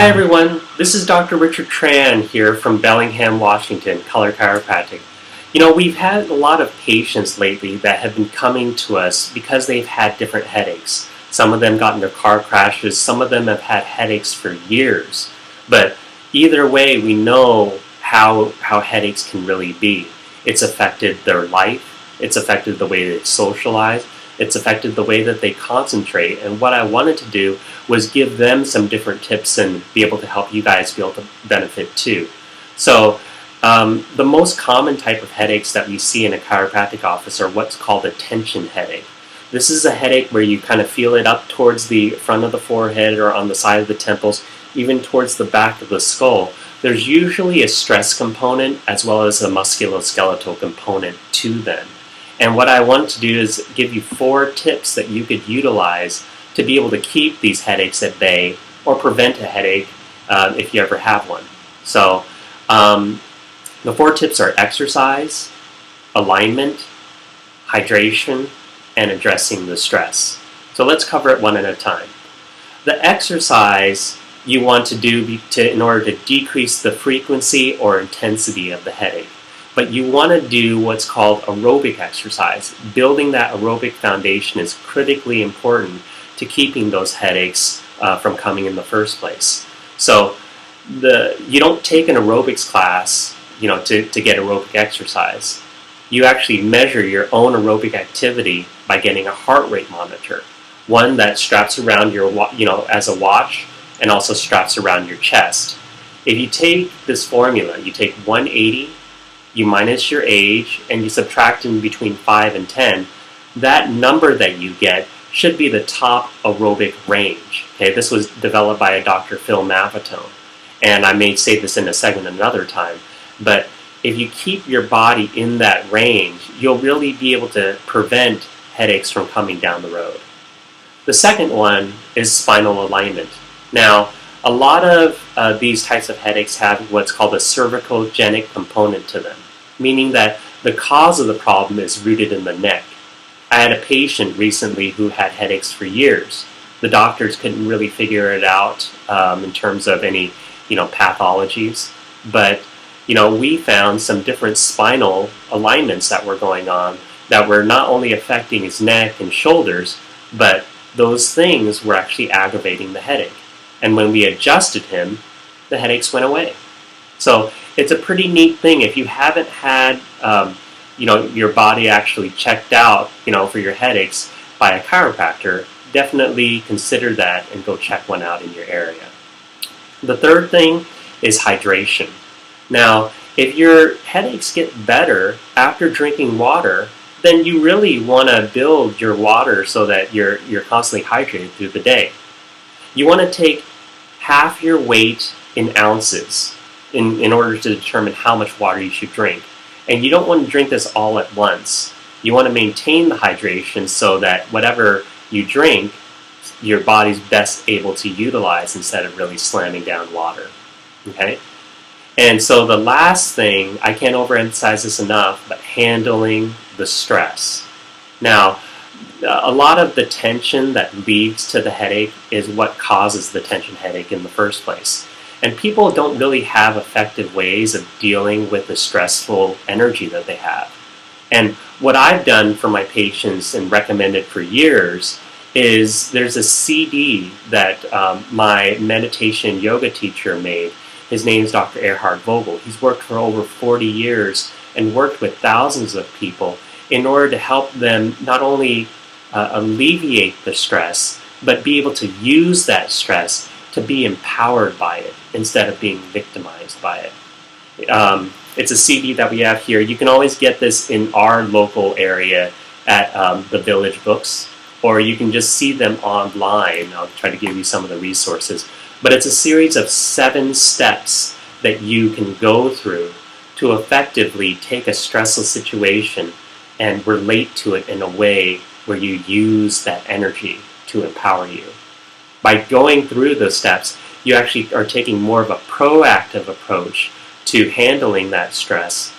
Hi everyone, this is Dr. Richard Tran here from Bellingham, Washington, Color Chiropractic. We've had a lot of patients lately that have been coming to us because they've had different headaches. Some of them got into car crashes, some of them have had headaches for years. But either way, we know how headaches can really be. It's affected their life, it's affected the way they socialize, it's affected the way that they concentrate. And what I wanted to do was give them some different tips and be able to help you guys be able to benefit too. So the most common type of headaches that we see in a chiropractic office are what's called a tension headache. This is a headache where you kind of feel it up towards the front of the forehead or on the side of the temples, even towards the back of the skull. There's usually a stress component as well as a musculoskeletal component to them. And what I want to do is give you 4 tips that you could utilize to be able to keep these headaches at bay or prevent a headache if you ever have one. So the 4 tips are exercise, alignment, hydration, and addressing the stress. So let's cover it one at a time. The exercise you want to do in order to decrease the frequency or intensity of the headache. But you want to do what's called aerobic exercise. Building that aerobic foundation is critically important to keeping those headaches from coming in the first place. So you don't take an aerobics class, to get aerobic exercise. You actually measure your own aerobic activity by getting a heart rate monitor, one that straps around your, as a watch, and also straps around your chest. If you take this formula, you take 180, you minus your age, and you subtract in between 5 and 10, that number that you get should be the top aerobic range. Okay, this was developed by a Dr. Phil Maffetone, and I may say this in a segment another time, but if you keep your body in that range, you'll really be able to prevent headaches from coming down the road. The second one is spinal alignment. Now, a lot of these types of headaches have what's called a cervicogenic component to them, meaning that the cause of the problem is rooted in the neck. I had a patient recently who had headaches for years. The doctors couldn't really figure it out in terms of any, pathologies, but we found some different spinal alignments that were going on that were not only affecting his neck and shoulders, but those things were actually aggravating the headache. And when we adjusted him, the headaches went away. So it's a pretty neat thing. If you haven't had, your body actually checked out, for your headaches by a chiropractor, definitely consider that and go check one out in your area. The third thing is hydration. Now, if your headaches get better after drinking water, then you really want to build your water so that you're constantly hydrated through the day. You want to take half your weight in ounces in order to determine how much water you should drink. And you don't want to drink this all at once. You want to maintain the hydration so that whatever you drink, your body's best able to utilize instead of really slamming down water. Okay? And so the last thing, I can't overemphasize this enough, but handling the stress. Now, a lot of the tension that leads to the headache is what causes the tension headache in the first place. And people don't really have effective ways of dealing with the stressful energy that they have. And what I've done for my patients and recommended for years is there's a CD that my meditation yoga teacher made. His name is Dr. Erhard Vogel. He's worked for over 40 years and worked with thousands of people in order to help them not only alleviate the stress, but be able to use that stress to be empowered by it instead of being victimized by it. It's a CD that we have here. You can always get this in our local area at the Village Books, or you can just see them online. I'll try to give you some of the resources. But it's a series of 7 steps that you can go through to effectively take a stressful situation and relate to it in a way where you use that energy to empower you. By going through those steps, you actually are taking more of a proactive approach to handling that stress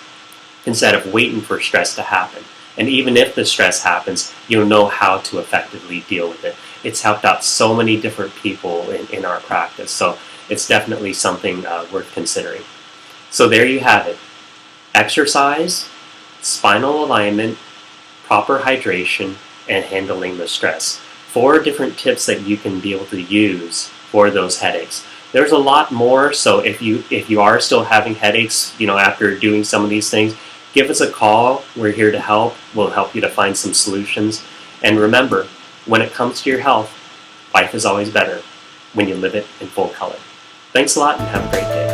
instead of waiting for stress to happen. And even if the stress happens, you'll know how to effectively deal with it. It's helped out so many different people in our practice. So it's definitely something worth considering. So there you have it. Exercise, spinal alignment, proper hydration, and handling the stress. 4 different tips that you can be able to use for those headaches. There's a lot more, so if you are still having headaches, after doing some of these things, give us a call. We're here to help. We'll help you to find some solutions. And remember, when it comes to your health, life is always better when you live it in full color. Thanks a lot and have a great day.